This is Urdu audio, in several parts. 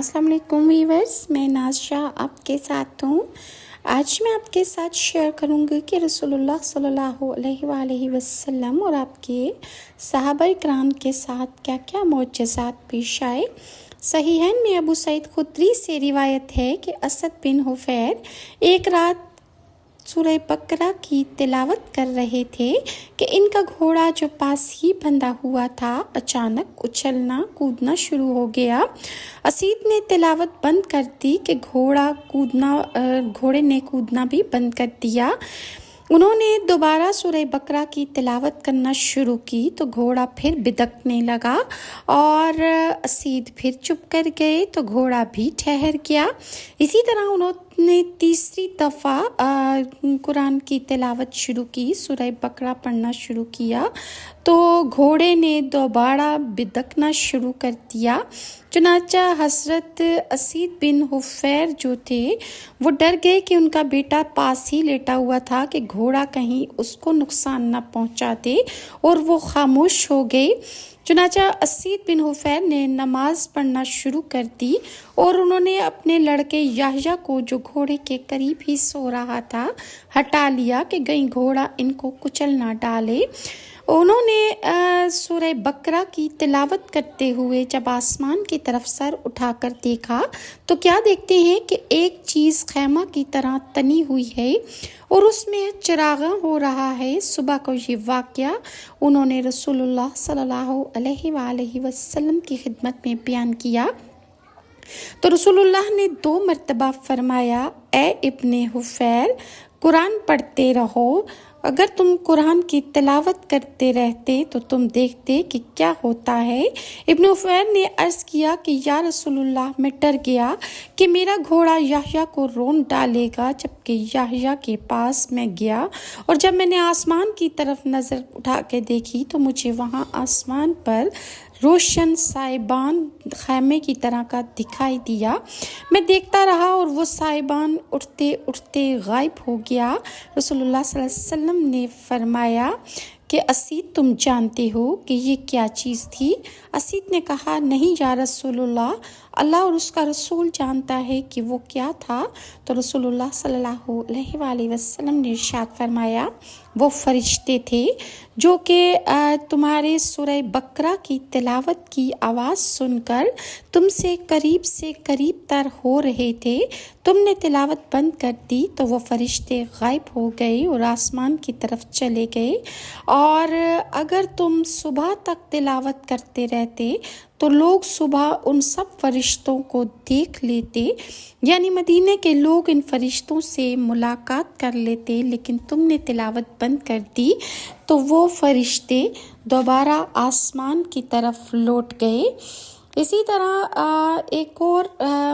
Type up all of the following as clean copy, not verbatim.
السلام علیکم ویورز، میں ناز شاہ آپ کے ساتھ ہوں۔ آج میں آپ کے ساتھ شیئر کروں گی کہ رسول اللہ صلی اللہ علیہ وآلہ وسلم اور آپ کے صحابہ کرام کے ساتھ کیا کیا معجزات پیش آئے۔ صحیحین میں ابو سعید خدری سے روایت ہے کہ اسد بن حفیر ایک رات سورہ بقرہ کی تلاوت کر رہے تھے کہ ان کا گھوڑا جو پاس ہی بندھا ہوا تھا اچانک اچھلنا کودنا شروع ہو گیا۔ اسید نے تلاوت بند کر دی کہ گھوڑے نے کودنا بھی بند کر دیا۔ انہوں نے دوبارہ سورہ بقرہ کی تلاوت کرنا شروع کی تو گھوڑا پھر بدکنے لگا اور اسید پھر چپ کر گئے تو گھوڑا بھی ٹھہر گیا۔ اسی طرح انہوں نے تیسری دفعہ قرآن کی تلاوت شروع کی، سورہ بقرہ پڑھنا شروع کیا تو گھوڑے نے دوبارہ بدکنا شروع کر دیا۔ چنانچہ حضرت اسید بن حفیر جو تھے وہ ڈر گئے کہ ان کا بیٹا پاس ہی لیٹا ہوا تھا کہ گھوڑا کہیں اس کو نقصان نہ پہنچا دے، اور وہ خاموش ہو گئے۔ چنانچہ اسید بن حفیر نے نماز پڑھنا شروع کر دی اور انہوں نے اپنے لڑکے یحییٰ کو جو گھوڑے کے قریب ہی سو رہا تھا ہٹا لیا کہ کہیں گھوڑا ان کو کچل نہ ڈالے۔ انہوں نے سورہ بقرہ کی تلاوت کرتے ہوئے جب آسمان کی طرف سر اٹھا کر دیکھا تو کیا دیکھتے ہیں کہ ایک چیز خیمہ کی طرح تنی ہوئی ہے اور اس میں چراغاں ہو رہا ہے۔ صبح کو یہ واقعہ انہوں نے رسول اللہ صلی اللہ علیہ وآلہ وسلم کی خدمت میں بیان کیا تو رسول اللہ نے 2 مرتبہ فرمایا، اے ابن حفیر، قرآن پڑھتے رہو، اگر تم قرآن کی تلاوت کرتے رہتے تو تم دیکھتے کہ کیا ہوتا ہے۔ ابن حفیر نے عرض کیا کہ یا رسول اللہ، میں ڈر گیا کہ میرا گھوڑا یحییٰ کو رون ڈالے گا، جبکہ یحییٰ کے پاس میں گیا اور جب میں نے آسمان کی طرف نظر اٹھا کے دیکھی تو مجھے وہاں آسمان پر روشن سائبان خیمے کی طرح کا دکھائی دیا۔ میں دیکھتا رہا اور وہ سائبان اٹھتے اٹھتے غائب ہو گیا۔ رسول اللہ صلی اللہ علیہ وسلم نے فرمایا کہ اسید، تم جانتے ہو کہ یہ کیا چیز تھی؟ اسید نے کہا، نہیں یا رسول اللہ، اللہ اور اس کا رسول جانتا ہے کہ وہ کیا تھا۔ تو رسول اللہ صلی اللہ علیہ وآلہ وسلم نے ارشاد فرمایا، وہ فرشتے تھے جو کہ تمہارے سورہ بقرہ کی تلاوت کی آواز سن کر تم سے قریب تر ہو رہے تھے۔ تم نے تلاوت بند کر دی تو وہ فرشتے غائب ہو گئے اور آسمان کی طرف چلے گئے، اور اگر تم صبح تک تلاوت کرتے رہتے تو لوگ صبح ان سب فرشتوں کو دیکھ لیتے، یعنی مدینے کے لوگ ان فرشتوں سے ملاقات کر لیتے، لیکن تم نے تلاوت بند کر دی تو وہ فرشتے دوبارہ آسمان کی طرف لوٹ گئے۔ اسی طرح ایک اور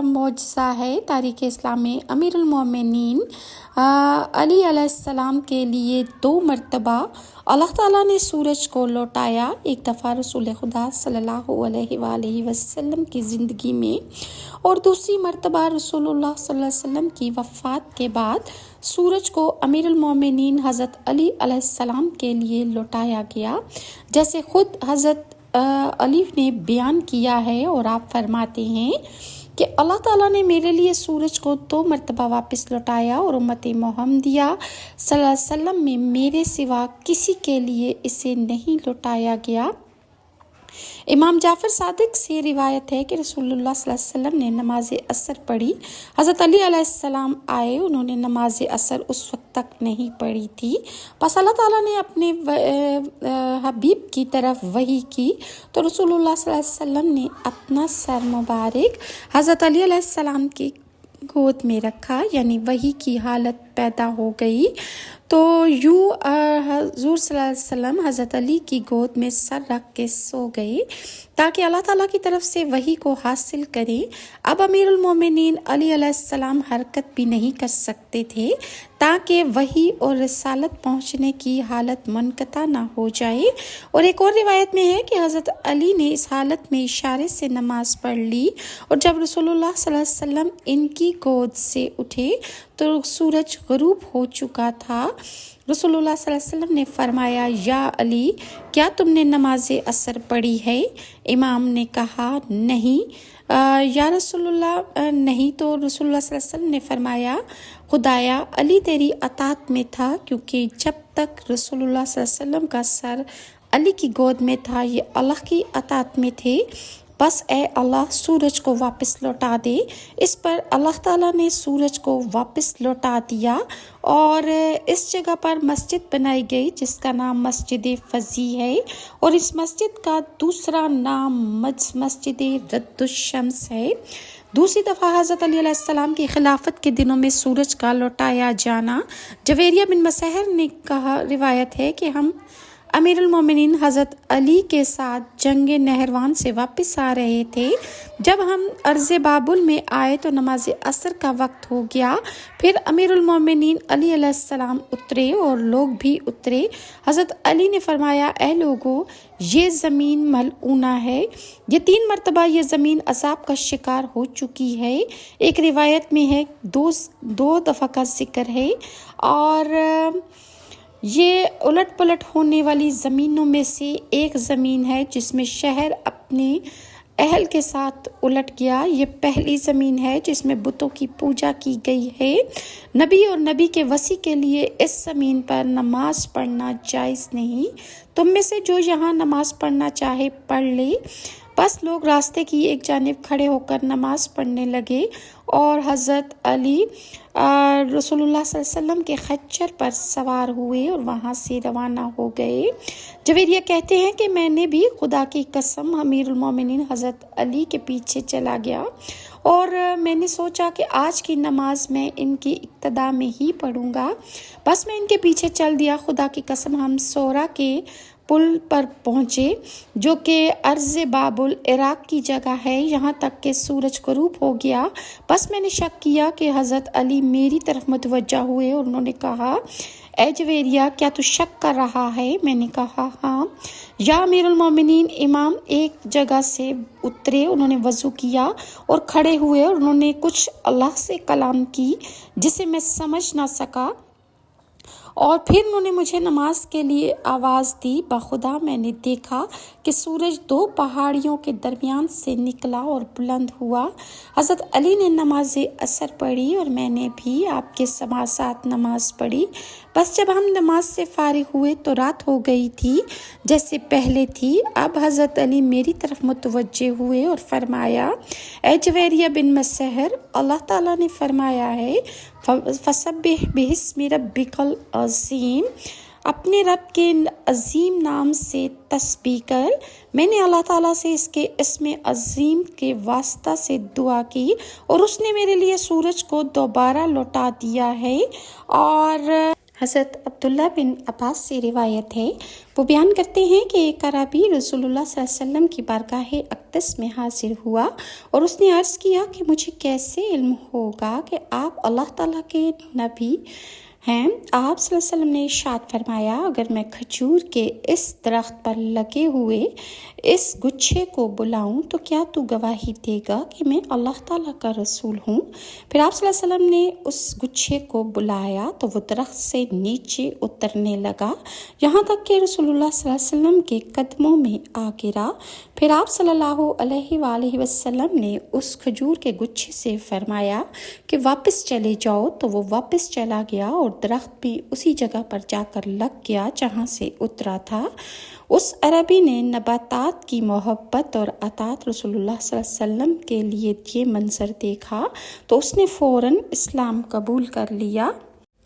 معجزہ ہے تاریخ اسلام میں، امیر المومنین علی علیہ السلام کے لیے 2 مرتبہ اللہ تعالیٰ نے سورج کو لوٹایا، ایک دفعہ رسول خدا صلی اللہ علیہ وآلہ وسلم کی زندگی میں اور دوسری مرتبہ رسول اللہ صلی اللہ علیہ وسلم کی وفات کے بعد سورج کو امیر المومنین حضرت علی علیہ السلام کے لیے لوٹایا گیا، جیسے خود حضرت علی نے بیان کیا ہے، اور آپ فرماتے ہیں کہ اللہ تعالیٰ نے میرے لیے سورج کو 2 مرتبہ واپس لوٹایا اور امت محمدیہ صلی اللہ علیہ وسلم میں میرے سوا کسی کے لیے اسے نہیں لوٹایا گیا۔ امام جعفر صادق سے روایت ہے کہ رسول اللہ صلی اللہ علیہ وسلم نے نماز عصر پڑھی، حضرت علی علیہ السلام آئے، انہوں نے نماز عصر اس وقت تک نہیں پڑھی تھی، بس اللہ تعالیٰ نے اپنے حبیب کی طرف وحی کی تو رسول اللہ صلی اللہ علیہ وسلم نے اپنا سر مبارک حضرت علی علیہ السلام کی گود میں رکھا، یعنی وحی کی حالت پیدا ہو گئی، تو یوں حضور صلی اللہ علیہ وسلم حضرت علی کی گود میں سر رکھ کے سو گئے تاکہ اللہ تعالیٰ کی طرف سے وحی کو حاصل کریں۔ اب امیر المومنین علی علیہ السلام حرکت بھی نہیں کر سکتے تھے تاکہ وحی اور رسالت پہنچنے کی حالت منقطع نہ ہو جائے، اور ایک اور روایت میں ہے کہ حضرت علی نے اس حالت میں اشارے سے نماز پڑھ لی، اور جب رسول اللہ صلی اللہ علیہ وسلم ان کی گود سے اٹھے تو سورج غروب ہو چکا تھا۔ رسول اللہ صلی اللہ علیہ وسلم نے فرمایا، یا علی، کیا تم نے نماز عصر پڑھی ہے؟ امام نے کہا نہیں۔ یا رسول اللہ نہیں تو رسول اللہ صلی اللہ علیہ وسلم نے فرمایا خدایا علی تیری اطاعت میں تھا، کیونکہ جب تک رسول اللہ صلی اللہ علیہ وسلم کا سر علی کی گود میں تھا یہ اللہ کی اطاعت میں تھے، بس اے اللہ سورج کو واپس لوٹا دے۔ اس پر اللہ تعالیٰ نے سورج کو واپس لوٹا دیا اور اس جگہ پر مسجد بنائی گئی جس کا نام مسجد فضی ہے، اور اس مسجد کا دوسرا نام مسجد رد الشمس ہے۔ دوسری دفعہ حضرت علی علیہ السلام کی خلافت کے دنوں میں سورج کا لوٹایا جانا، جویریہ بن مسہر نے کہا، روایت ہے کہ ہم امیر المومنین حضرت علی کے ساتھ جنگ نہروان سے واپس آ رہے تھے۔ جب ہم ارض بابل میں آئے تو نماز عصر کا وقت ہو گیا، پھر امیر المومنین علی علیہ السلام اترے اور لوگ بھی اترے۔ حضرت علی نے فرمایا اے لوگو یہ زمین ملعونہ ہے، یہ 3 مرتبہ یہ زمین عذاب کا شکار ہو چکی ہے۔ ایک روایت میں ہے دو دفعہ کا ذکر ہے، اور یہ الٹ پلٹ ہونے والی زمینوں میں سے ایک زمین ہے جس میں شہر اپنے اہل کے ساتھ الٹ گیا۔ یہ پہلی زمین ہے جس میں بتوں کی پوجا کی گئی ہے۔ نبی اور نبی کے وصی کے لیے اس زمین پر نماز پڑھنا جائز نہیں، تم میں سے جو یہاں نماز پڑھنا چاہے پڑھ لے۔ بس لوگ راستے کی ایک جانب کھڑے ہو کر نماز پڑھنے لگے، اور حضرت علی رسول اللہ صلی اللہ علیہ وسلم کے خچر پر سوار ہوئے اور وہاں سے روانہ ہو گئے۔ جویریہ کہتے ہیں کہ میں نے بھی خدا کی قسم امیر المومنین حضرت علی کے پیچھے چلا گیا، اور میں نے سوچا کہ آج کی نماز میں ان کی ابتدا میں ہی پڑھوں گا، بس میں ان کے پیچھے چل دیا۔ خدا کی قسم ہم سورا کے پل پر پہنچے جو کہ ارض بابل عراق کی جگہ ہے، یہاں تک کہ سورج غروب ہو گیا۔ بس میں نے شک کیا کہ حضرت علی میری طرف متوجہ ہوئے اور انہوں نے کہا اے جویریہ کیا تو شک کر رہا ہے؟ میں نے کہا ہاں۔ یا امیر المومنین امام ایک جگہ سے اترے، انہوں نے وضو کیا اور کھڑے ہوئے، اور انہوں نے کچھ اللہ سے کلام کی جسے میں سمجھ نہ سکا، اور پھر انہوں نے مجھے نماز کے لیے آواز دی۔ بخدا میں نے دیکھا کہ سورج 2 پہاڑیوں کے درمیان سے نکلا اور بلند ہوا۔ حضرت علی نے نماز عصر پڑھی اور میں نے بھی آپ کے ساتھ نماز پڑھی۔ بس جب ہم نماز سے فارغ ہوئے تو رات ہو گئی تھی جیسے پہلے تھی۔ اب حضرت علی میری طرف متوجہ ہوئے اور فرمایا اے جویریہ بن مسہر، اللہ تعالیٰ نے فرمایا ہے فَسَبِّحْ بِاسْمِ رَبِّكَ الْعَظِيمِ، اپنے رب کے عظیم نام سے تسبیح کر۔ میں نے اللہ تعالیٰ سے اس کے اسم عظیم کے واسطہ سے دعا کی، اور اس نے میرے لیے سورج کو دوبارہ لوٹا دیا ہے۔ اور حضرت عبداللہ بن عباس سے روایت ہے، وہ بیان کرتے ہیں کہ ایک عربی رسول اللہ صلی اللہ علیہ وسلم کی بارگاہ اقدس میں حاضر ہوا، اور اس نے عرض کیا کہ مجھے کیسے علم ہوگا کہ آپ اللہ تعالیٰ کے نبی ہیں؟ آپ صلی اللہ علیہ وسلم نے ارشاد فرمایا اگر میں کھجور کے اس درخت پر لگے ہوئے اس گچھے کو بلاؤں تو کیا تو گواہی دے گا کہ میں اللہ تعالیٰ کا رسول ہوں؟ پھر آپ صلی اللہ علیہ وسلم نے اس گچھے کو بلایا تو وہ درخت سے نیچے اترنے لگا یہاں تک کہ رسول اللہ صلی اللہ علیہ وسلم کے قدموں میں آ گرا۔ پھر آپ صلی اللہ علیہ وآلہ وسلم نے اس کھجور کے گچھے سے فرمایا کہ واپس چلے جاؤ، تو وہ واپس چلا گیا اور درخت بھی اسی جگہ پر جا کر لگ گیا جہاں سے اترا تھا۔ اس عربی نے نباتات کی محبت اور اطاعت رسول اللہ صلی اللہ علیہ وسلم کے لیے یہ منظر دیکھا تو اس نے فوراً اسلام قبول کر لیا۔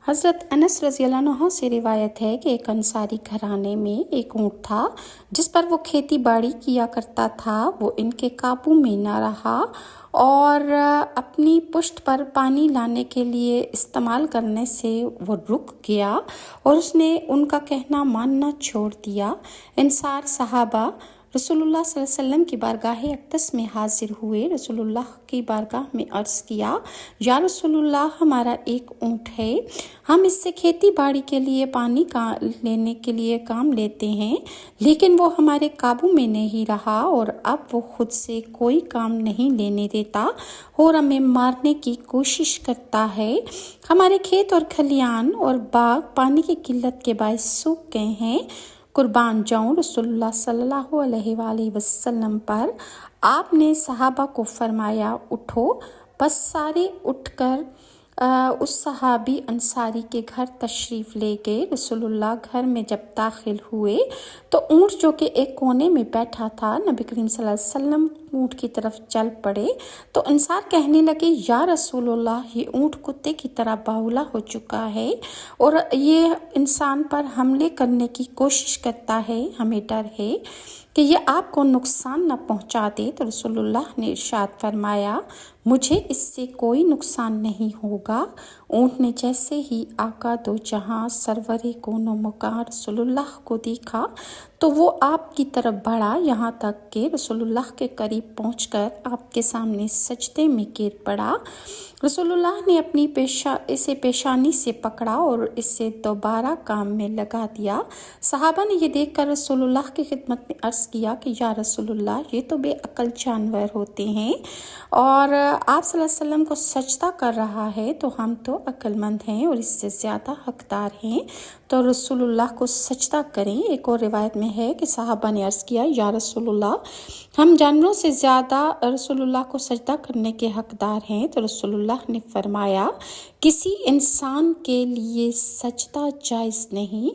حضرت انس رضی اللہ عنہ سے روایت ہے کہ ایک انصاری گھرانے میں ایک اونٹ تھا جس پر وہ کھیتی باڑی کیا کرتا تھا۔ وہ ان کے قابو میں نہ رہا اور اپنی پشت پر پانی لانے کے لیے استعمال کرنے سے وہ رک گیا اور اس نے ان کا کہنا ماننا چھوڑ دیا۔ انصار صحابہ رسول اللہ صلی اللہ علیہ وسلم کی بارگاہ اقدس میں حاضر ہوئے، رسول اللہ کی بارگاہ میں عرض کیا یا رسول اللہ ہمارا ایک اونٹ ہے، ہم اس سے کھیتی باڑی کے لیے پانی لینے کے لیے کام لیتے ہیں، لیکن وہ ہمارے قابو میں نہیں رہا اور اب وہ خود سے کوئی کام نہیں لینے دیتا اور ہمیں مارنے کی کوشش کرتا ہے۔ ہمارے کھیت اور کھلیان اور باغ پانی کی قلت کے باعث سوکھ گئے ہیں، قربان جاؤں رسول صلی اللہ علیہ وآلہ وسلم پر۔ آپ نے صحابہ کو فرمایا اٹھو، بس سارے اٹھ کر اس صحابی انصاری کے گھر تشریف لے گئے۔ رسول اللہ گھر میں جب داخل ہوئے تو اونٹ جو کہ ایک کونے میں بیٹھا تھا، نبی کریم صلی اللہ علیہ وسلم اونٹ کی طرف چل پڑے تو انصار کہنے لگے یا رسول اللہ، یہ اونٹ کتے کی طرح باولا ہو چکا ہے اور یہ انسان پر حملے کرنے کی کوشش کرتا ہے، ہمیں ڈر ہے کہ یہ آپ کو نقصان نہ پہنچا دے۔ تو رسول اللہ نے ارشاد فرمایا مجھے اس سے کوئی نقصان نہیں ہوگا۔ اونٹ نے جیسے ہی آقا دو جہاں سرور کون و مکان رسول اللہ کو دیکھا تو وہ آپ کی طرف بڑھا، یہاں تک کہ رسول اللہ کے قریب پہنچ کر آپ کے سامنے سجدے میں گر پڑا۔ رسول اللہ نے اپنی اسے پیشانی سے پکڑا اور اسے دوبارہ کام میں لگا دیا۔ صحابہ نے یہ دیکھ کر رسول اللہ کی خدمت میں عرض کیا کہ یا رسول اللہ، یہ تو بے عقل جانور ہوتے ہیں اور آپ صلی اللہ علیہ وسلم کو سجدہ کر رہا ہے تو ہم تو عقل مند ہیں اور اس سے زیادہ حقدار ہیں، تو رسول اللہ کو سجدہ کریں۔ ایک اور روایت میں ہے کہ صحابہ نے عرض کیا یا رسول اللہ، ہم جانوروں سے زیادہ رسول اللہ کو سجدہ کرنے کے حقدار ہیں۔ تو رسول اللہ نے فرمایا کسی انسان کے لیے سجدہ جائز نہیں،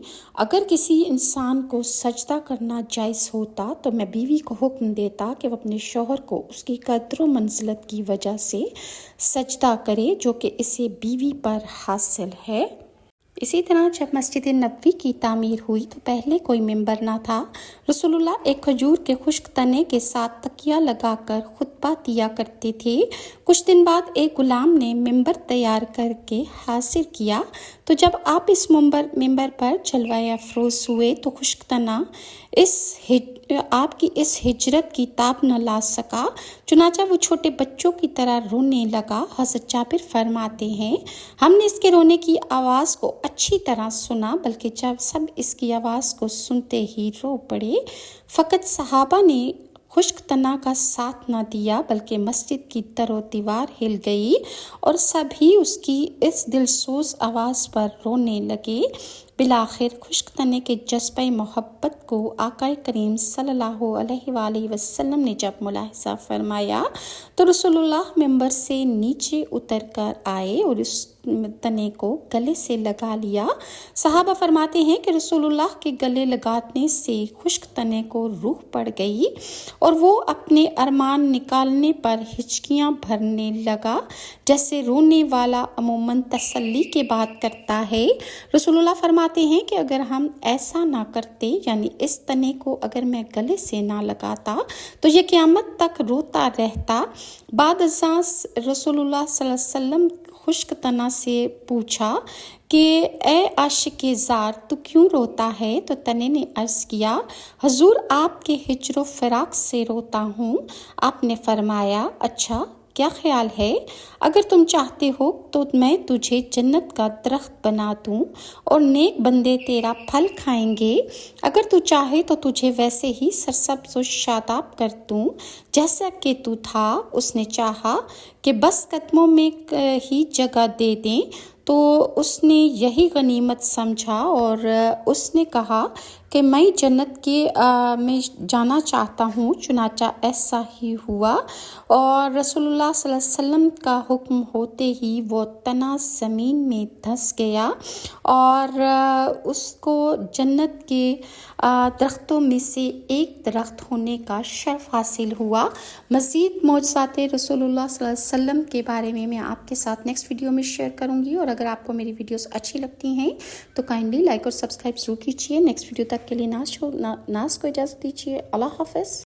اگر کسی انسان کو سجدہ کرنا جائز ہوتا تو میں بیوی کو حکم دیتا کہ وہ اپنے شوہر کو اس کی قدر و منزلت کی وجہ سے سجدہ کرے جو کہ اسے بیوی پر حاصل ہے۔ اسی طرح جب مسجد نبوی کی تعمیر ہوئی تو پہلے کوئی ممبر نہ تھا۔ رسول اللہ ایک کھجور کے خشک تنے کے ساتھ تکیہ لگا کر خطبہ دیا کرتے تھے۔ کچھ دن بعد ایک غلام نے ممبر تیار کر کے حاضر کیا تو جب آپ اس ممبر پر جلوہ افروز ہوئے تو خشک تنا آپ کی اس ہجرت کی تاب نہ لا سکا، چنانچہ وہ چھوٹے بچوں کی طرح رونے لگا۔ حضرت جابر فرماتے ہیں ہم نے اس کے رونے کی آواز کو اچھی طرح سنا، بلکہ جب سب اس کی آواز کو سنتے ہی رو پڑے۔ فقط صحابہ نے خشک تنا کا ساتھ نہ دیا بلکہ مسجد کی در و دیوار ہل گئی اور سبھی اس کی اس دلسوز آواز پر رونے لگے۔ بالآخر خشک تنے کے جذبہ محبت کو آقا کریم صلی اللہ علیہ وآلہ وسلم نے جب ملاحظہ فرمایا تو رسول اللہ ممبر سے نیچے اتر کر آئے اور اس تنے کو گلے سے لگا لیا۔ صحابہ فرماتے ہیں کہ رسول اللہ کے گلے لگانے سے خشک تنے کو روح پڑ گئی اور وہ اپنے ارمان نکالنے پر ہچکیاں بھرنے لگا، جیسے رونے والا عموماً تسلی کے بات کرتا ہے۔ رسول اللہ فرماتے ہیں کہ اگر ہم ایسا نہ کرتے، یعنی اس تنے کو اگر میں گلے سے نہ لگاتا تو یہ قیامت تک روتا رہتا۔ بعد ازاں رسول اللہ صلی اللہ علیہ وسلم خشک تنا سے پوچھا کہ اے عاشق زار، تو کیوں روتا ہے؟ تو تنے نے عرض کیا حضور آپ کے ہجر و فراق سے روتا ہوں۔ آپ نے فرمایا اچھا کیا خیال ہے؟ اگر تم چاہتے ہو تو میں تجھے جنت کا درخت بنا دوں اور نیک بندے تیرا پھل کھائیں گے، اگر تو چاہے تو تجھے ویسے ہی سرسبز و شاداب کر دوں جیسا کہ تو تھا۔ اس نے چاہا کہ بس قدموں میں ہی جگہ دے دیں تو اس نے یہی غنیمت سمجھا اور اس نے کہا کہ میں جنت کے میں جانا چاہتا ہوں، چنانچہ ایسا ہی ہوا اور رسول اللہ صلی اللہ علیہ وسلم کا حکم ہوتے ہی وہ تنا زمین میں دھس گیا اور اس کو جنت کے درختوں میں سے ایک درخت ہونے کا شرف حاصل ہوا۔ مزید معجزات رسول اللہ صلی اللہ علیہ وسلم کے بارے میں آپ کے ساتھ نیکسٹ ویڈیو میں شیئر کروں گی، اور اگر آپ کو میری ویڈیوز اچھی لگتی ہیں تو کائنڈلی لائک اور سبسکرائب ضرور کیجیے۔ نیکسٹ ویڈیو تک کے لیے ناز کو اجازت دیجیے۔ اللہ حافظ۔